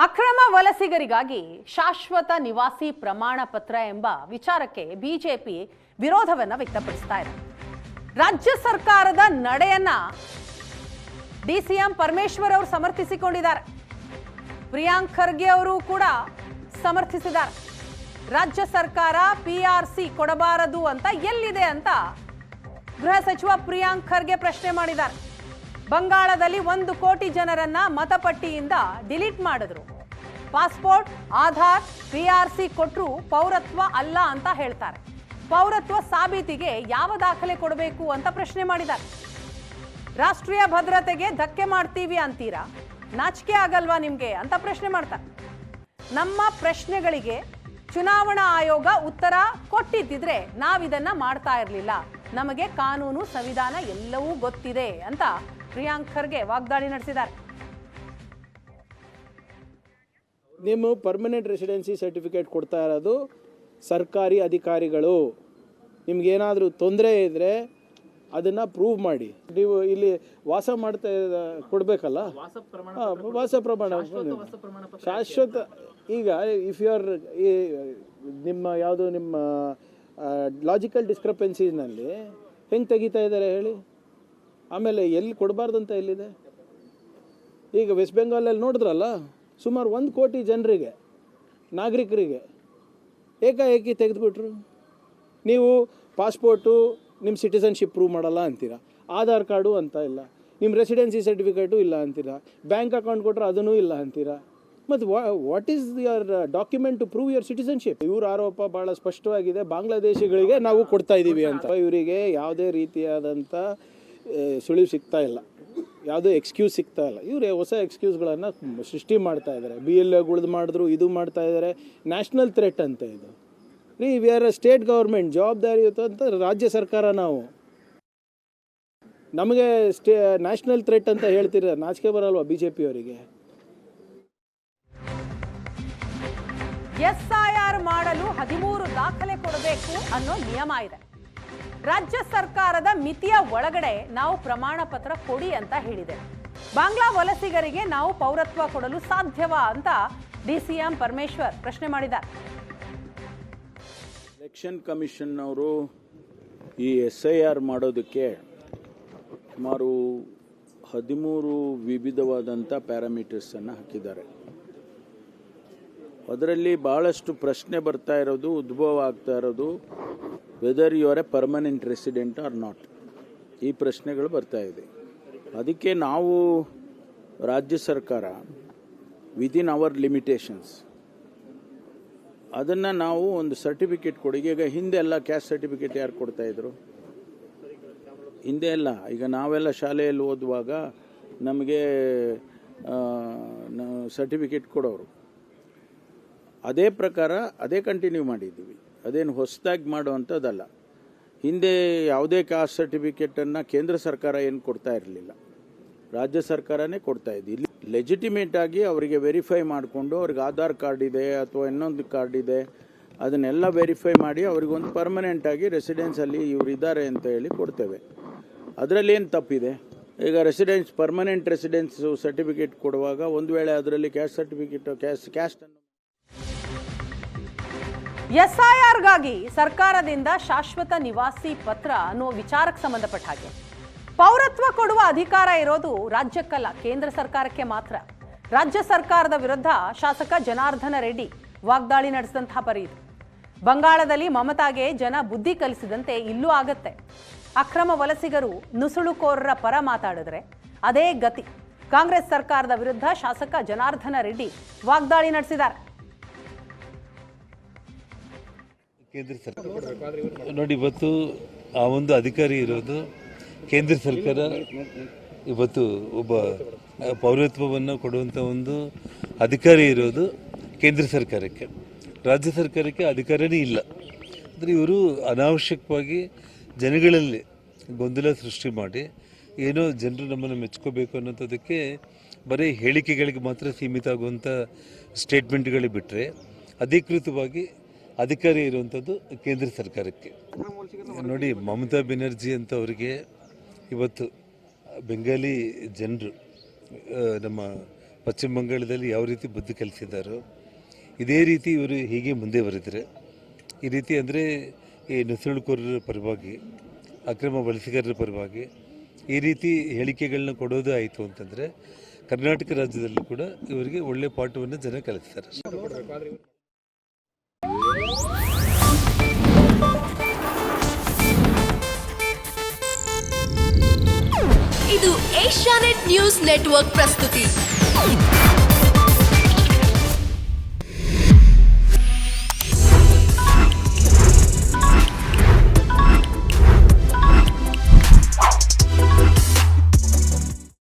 ಅಕ್ರಮ ವಲಸಿಗರಿಗಾಗಿ ಶಾಶ್ವತ ನಿವಾಸಿ ಪ್ರಮಾಣ ಪತ್ರ ಎಂಬ ವಿಚಾರಕ್ಕೆ ಬಿಜೆಪಿ ವಿರೋಧವನ್ನು ವ್ಯಕ್ತಪಡಿಸ್ತಾ ಇದೆ. ರಾಜ್ಯ ಸರ್ಕಾರದ ನಡೆಯನ್ನ ಡಿಸಿಎಂ ಪರಮೇಶ್ವರ್ ಅವರು ಸಮರ್ಥಿಸಿಕೊಂಡಿದ್ದಾರೆ. ಪ್ರಿಯಾಂಕ್ ಖರ್ಗೆ ಅವರು ಕೂಡ ಸಮರ್ಥಿಸಿದ್ದಾರೆ. ರಾಜ್ಯ ಸರ್ಕಾರ ಪಿಆರ್ಸಿ ಕೊಡಬಾರದು ಅಂತ ಎಲ್ಲಿದೆ ಅಂತ ಗೃಹ ಸಚಿವ ಪ್ರಿಯಾಂಕ್ ಖರ್ಗೆ ಪ್ರಶ್ನೆ ಮಾಡಿದ್ದಾರೆ. ಬಂಗಾಳದಲ್ಲಿ 1 ಕೋಟಿ ಜನರನ್ನ ಮತಪಟ್ಟಿಯಿಂದ ಡಿಲೀಟ್ ಮಾಡಿದ್ರು. ಪಾಸ್ಪೋರ್ಟ್, ಆಧಾರ್, ಪಿಆರ್ಸಿ ಕೊಟ್ಟರು ಪೌರತ್ವ ಅಲ್ಲ ಅಂತ ಹೇಳ್ತಾರೆ. ಪೌರತ್ವ ಸಾಬೀತಿಗೆ ಯಾವ ದಾಖಲೆ ಕೊಡಬೇಕು ಅಂತ ಪ್ರಶ್ನೆ ಮಾಡಿದ್ದಾರೆ. ರಾಷ್ಟ್ರೀಯ ಭದ್ರತೆಗೆ ಧಕ್ಕೆ ಮಾಡ್ತೀವಿ ಅಂತೀರಾ, ನಾಚಿಕೆ ಆಗಲ್ವಾ ನಿಮ್ಗೆ ಅಂತ ಪ್ರಶ್ನೆ ಮಾಡ್ತಾರೆ. ನಮ್ಮ ಪ್ರಶ್ನೆಗಳಿಗೆ ಚುನಾವಣಾ ಆಯೋಗ ಉತ್ತರ ಕೊಟ್ಟಿದ್ದಿದ್ರೆ ನಾವಿದನ್ನ ಮಾಡ್ತಾ ಇರಲಿಲ್ಲ. ನಮಗೆ ಕಾನೂನು, ಸಂವಿಧಾನ ಎಲ್ಲವೂ ಗೊತ್ತಿದೆ ಅಂತ ಪ್ರಿಯಾಂಕ್ ಖರ್ಗೆ ವಾಗ್ದಾಳಿ ನಡೆಸಿದ್ದಾರೆ. ನಿಮ್ಮ ಪರ್ಮನೆಂಟ್ ರೆಸಿಡೆನ್ಸಿ ಸರ್ಟಿಫಿಕೇಟ್ ಕೊಡ್ತಾ ಇರೋದು ಸರ್ಕಾರಿ ಅಧಿಕಾರಿಗಳು. ನಿಮ್ಗೇನಾದರೂ ತೊಂದರೆ ಇದ್ದರೆ ಅದನ್ನು ಪ್ರೂವ್ ಮಾಡಿ. ನೀವು ಇಲ್ಲಿ ವಾಸ ಮಾಡ್ತಾ ಕೊಡಬೇಕಲ್ಲ, ವಾಸ ಪ್ರಮಾಣ ಶಾಶ್ವತ. ಈಗ ಇಫ್ ಯು ಆರ್ ನಿಮ್ಮ ಯಾವುದು ನಿಮ್ಮ ಲಾಜಿಕಲ್ ಡಿಸ್ಕ್ರಪೆನ್ಸೀಸ್ನಲ್ಲಿ ಹೆಂಗೆ ತೆಗಿತಾ ಇದ್ದಾರೆ ಹೇಳಿ. ಆಮೇಲೆ ಎಲ್ಲಿ ಕೊಡಬಾರ್ದಂತ ಎಲ್ಲಿದೆ? ಈಗ ವೆಸ್ಟ್ ಬೆಂಗಾಲಲ್ಲಿ ನೋಡಿದ್ರಲ್ಲ, ಸುಮಾರು 1 ಕೋಟಿ ಜನರಿಗೆ, ನಾಗರಿಕರಿಗೆ ಏಕಾಏಕಿ ತೆಗೆದುಬಿಟ್ರು. ನೀವು ಪಾಸ್ಪೋರ್ಟು, ನಿಮ್ಮ ಸಿಟಿಸನ್ಶಿಪ್ ಪ್ರೂವ್ ಮಾಡಲ್ಲ ಅಂತೀರಾ, ಆಧಾರ್ ಕಾರ್ಡು ಅಂತ ಇಲ್ಲ, ನಿಮ್ಮ ರೆಸಿಡೆನ್ಸಿ ಸರ್ಟಿಫಿಕೇಟು ಇಲ್ಲ ಅಂತೀರಾ, ಬ್ಯಾಂಕ್ ಅಕೌಂಟ್ ಕೊಟ್ಟರೆ ಅದನ್ನೂ ಇಲ್ಲ ಅಂತೀರಾ. ಮತ್ತು what is your document to prove your citizenship? ಇವ್ರ ಆರೋಪ ಭಾಳ ಸ್ಪಷ್ಟವಾಗಿದೆ, ಬಾಂಗ್ಲಾದೇಶಿಗಳಿಗೆ ನಾವು ಕೊಡ್ತಾ ಇದ್ದೀವಿ ಅಂತ. ಇವರಿಗೆ ಯಾವುದೇ ರೀತಿಯಾದಂಥ ಸುಳಿವು ಸಿಗ್ತಾ ಇಲ್ಲ, ಯಾವುದೇ ಎಕ್ಸ್ಕ್ಯೂಸ್ ಸಿಗ್ತಾ ಇಲ್ಲ. ಇವರು ಹೊಸ ಎಕ್ಸ್ಕ್ಯೂಸ್ಗಳನ್ನು ಸೃಷ್ಟಿ ಮಾಡ್ತಾ ಇದ್ದಾರೆ. BLA ಮಾಡಿದ್ರು, ಇದು ಮಾಡ್ತಾ ಇದ್ದಾರೆ. ನ್ಯಾಷನಲ್ ಥ್ರೆಟ್ ಅಂತ ಇದು ರೀ. We are a state government, ಜವಾಬ್ದಾರಿ ಅಂತ ರಾಜ್ಯ ಸರ್ಕಾರ. ನಾವು ನಮಗೆ ನ್ಯಾಷನಲ್ ಥ್ರೆಟ್ ಅಂತ ಹೇಳ್ತೀರ, ನಾಚಿಕೆ ಬರಲ್ವಾ BJP ಅವರಿಗೆ? SIR ಮಾಡಲು 13 ದಾಖಲೆ ಕೊಡಬೇಕು ಅನ್ನೋ ನಿಯಮ ಇದೆ. ರಾಜ್ಯ ಸರ್ಕಾರದ ಮಿತಿಯ ಒಳಗಡೆ ನಾವು ಪ್ರಮಾಣ ಪತ್ರ ಕೊಡಿ ಅಂತ ಹೇಳಿದೆ. ಬಾಂಗ್ಲಾ ವಲಸಿಗರಿಗೆ ನಾವು ಪೌರತ್ವ ಕೊಡಲು ಸಾಧ್ಯವಾ ಅಂತ ಡಿಸಿಎಂ ಪರಮೇಶ್ವರ್ ಪ್ರಶ್ನೆ ಮಾಡಿದ್ದಾರೆ. ಎಲೆಕ್ಷನ್ ಕಮಿಷನ್ ಅವರು ಈ SIR ಮಾಡೋದಕ್ಕೆ ಸುಮಾರು 13 ವಿವಿಧವಾದಂಥ ಪ್ಯಾರಾಮೀಟರ್ಸನ್ನು ಹಾಕಿದ್ದಾರೆ. ಅದರಲ್ಲಿ ಭಾಳಷ್ಟು ಪ್ರಶ್ನೆ ಬರ್ತಾ ಇರೋದು, ಉದ್ಭವ ಆಗ್ತಾ ಇರೋದು, whether you are a permanent resident or not. ಈ ಪ್ರಶ್ನೆಗಳು ಬರ್ತಾ ಇದೆ. ಅದಕ್ಕೆ ನಾವು ರಾಜ್ಯ ಸರ್ಕಾರ ವಿದಿನ್ ಅವರ್ ಲಿಮಿಟೇಷನ್ಸ್ ಅದನ್ನು ನಾವು ಒಂದು ಸರ್ಟಿಫಿಕೇಟ್ ಕೊಡಿ. ಈಗ ಹಿಂದೆ ಎಲ್ಲ ಕ್ಯಾಸ್ಟ್ ಸರ್ಟಿಫಿಕೇಟ್ ಯಾರು ಕೊಡ್ತಾಯಿದ್ರು? ಹಿಂದೆ ಎಲ್ಲ, ಈಗ ನಾವೆಲ್ಲ ಶಾಲೆಯಲ್ಲಿ ಓದುವಾಗ ನಮಗೆ ಸರ್ಟಿಫಿಕೇಟ್ ಕೊಡೋರು. ಅದೇ ಪ್ರಕಾರ ಅದೇ ಕಂಟಿನ್ಯೂ ಮಾಡಿದ್ದೀವಿ. ಅದೇನು ಹೊಸದಾಗಿ ಮಾಡುವಂಥದ್ದಲ್ಲ. ಹಿಂದೆ ಯಾವುದೇ ಕಾಸ್ಟ್ ಸರ್ಟಿಫಿಕೇಟನ್ನು ಕೇಂದ್ರ ಸರ್ಕಾರ ಏನು ಕೊಡ್ತಾ ಇರಲಿಲ್ಲ, ರಾಜ್ಯ ಸರ್ಕಾರನೇ ಕೊಡ್ತಾ ಇದ್ದು. ಇಲ್ಲಿ ಲೆಜಿಟಿಮೇಟ್ ಆಗಿ ಅವರಿಗೆ ವೆರಿಫೈ ಮಾಡಿಕೊಂಡು, ಅವ್ರಿಗೆ ಆಧಾರ್ ಕಾರ್ಡ್ ಇದೆ ಅಥವಾ ಇನ್ನೊಂದು ಕಾರ್ಡ್ ಇದೆ, ಅದನ್ನೆಲ್ಲ ವೆರಿಫೈ ಮಾಡಿ ಅವರಿಗೊಂದು ಪರ್ಮನೆಂಟ್ ಆಗಿ ರೆಸಿಡೆನ್ಸಲ್ಲಿ ಇವರು ಇದ್ದಾರೆ ಅಂತ ಹೇಳಿ ಕೊಡ್ತೇವೆ. ಅದರಲ್ಲಿ ಏನು ತಪ್ಪಿದೆ? ಈಗ ರೆಸಿಡೆನ್ಸ್, ಪರ್ಮನೆಂಟ್ ರೆಸಿಡೆನ್ಸ್ ಸರ್ಟಿಫಿಕೇಟ್ ಕೊಡುವಾಗ ಒಂದು ವೇಳೆ ಅದರಲ್ಲಿ ಕ್ಯಾಸ್ಟ್ ಸರ್ಟಿಫಿಕೇಟ್ ಕ್ಯಾಸ್ಟ್ ಅನ್ನು SIRಗಾಗಿ ಸರ್ಕಾರದಿಂದ ಶಾಶ್ವತ ನಿವಾಸಿ ಪತ್ರ ಅನ್ನೋ ವಿಚಾರಕ್ಕೆ ಸಂಬಂಧಪಟ್ಟ ಹಾಗೆ ಪೌರತ್ವ ಕೊಡುವ ಅಧಿಕಾರ ಇರೋದು ರಾಜ್ಯಕ್ಕಲ್ಲ, ಕೇಂದ್ರ ಸರ್ಕಾರಕ್ಕೆ ಮಾತ್ರ. ರಾಜ್ಯ ಸರ್ಕಾರದ ವಿರುದ್ಧ ಶಾಸಕ ಜನಾರ್ದನ ರೆಡ್ಡಿ ವಾಗ್ದಾಳಿ ನಡೆಸಿದಂತಹ ಪರಿ ಇದು. ಬಂಗಾಳದಲ್ಲಿ ಮಮತಾಗೆ ಜನ ಬುದ್ಧಿ ಕಲಿಸಿದಂತೆ ಇಲ್ಲೂ ಆಗತ್ತೆ. ಅಕ್ರಮ ವಲಸಿಗರು, ನುಸುಳುಕೋರರ ಪರ ಮಾತಾಡಿದ್ರೆ ಅದೇ ಗತಿ. ಕಾಂಗ್ರೆಸ್ ಸರ್ಕಾರದ ವಿರುದ್ಧ ಶಾಸಕ ಜನಾರ್ದನ ರೆಡ್ಡಿ ವಾಗ್ದಾಳಿ ನಡೆಸಿದ್ದಾರೆ. ಕೇಂದ್ರ ಸರ್ಕಾರ ನೋಡಿ, ಇವತ್ತು ಆ ಒಂದು ಅಧಿಕಾರಿ ಇರೋದು ಕೇಂದ್ರ ಸರ್ಕಾರ. ಇವತ್ತು ಒಬ್ಬ ಪೌರತ್ವವನ್ನು ಕೊಡುವಂಥ ಒಂದು ಅಧಿಕಾರಿ ಇರೋದು ಕೇಂದ್ರ ಸರ್ಕಾರಕ್ಕೆ, ರಾಜ್ಯ ಸರ್ಕಾರಕ್ಕೆ ಅಧಿಕಾರನೇ ಇಲ್ಲ. ಅಂದರೆ ಇವರು ಅನಾವಶ್ಯಕವಾಗಿ ಜನಗಳಲ್ಲಿ ಗೊಂದಲ ಸೃಷ್ಟಿ ಮಾಡಿ ಏನೋ ಜನರು ನಮ್ಮನ್ನು ಮೆಚ್ಕೋಬೇಕು ಅನ್ನೋಂಥದ್ದಕ್ಕೆ ಬರೀ ಹೇಳಿಕೆಗಳಿಗೆ ಮಾತ್ರ ಸೀಮಿತ ಆಗುವಂಥ ಸ್ಟೇಟ್ಮೆಂಟ್ಗಳಿಗೆ ಬಿಟ್ಟರೆ, ಅಧಿಕೃತವಾಗಿ ಅಧಿಕಾರಿ ಇರುವಂಥದ್ದು ಕೇಂದ್ರ ಸರ್ಕಾರಕ್ಕೆ. ನೋಡಿ, ಮಮತಾ ಬೆನರ್ಜಿ ಅಂತ ಅವರಿಗೆ ಇವತ್ತು ಬೆಂಗಾಲಿ ಜನರು ನಮ್ಮ ಪಶ್ಚಿಮ ಬಂಗಾಳದಲ್ಲಿ ಯಾವ ರೀತಿ ಬುದ್ಧಿ ಕಲಿಸಿದ್ದಾರೋ ಇದೇ ರೀತಿ ಇವರು ಹೀಗೆ ಮುಂದೆ ಬರೆದರೆ ಈ ರೀತಿ ಅಂದರೆ ಈ ನುಸುಳುಕೋರರ ಪರವಾಗಿ ಅಕ್ರಮ ವಲಸಿಗರರ ಪರವಾಗಿ ಈ ರೀತಿ ಹೇಳಿಕೆಗಳನ್ನ ಕೊಡೋದು ಆಯಿತು ಅಂತಂದರೆ ಕರ್ನಾಟಕ ರಾಜ್ಯದಲ್ಲೂ ಕೂಡ ಇವರಿಗೆ ಒಳ್ಳೆಯ ಪಾಠವನ್ನು ಜನ ಕಲಿಸ್ತಾರೆ. ಇದು ಏಷ್ಯಾನೆಟ್ ನ್ಯೂಸ್ ನೆಟ್ವರ್ಕ್ ಪ್ರಸ್ತುತಿ.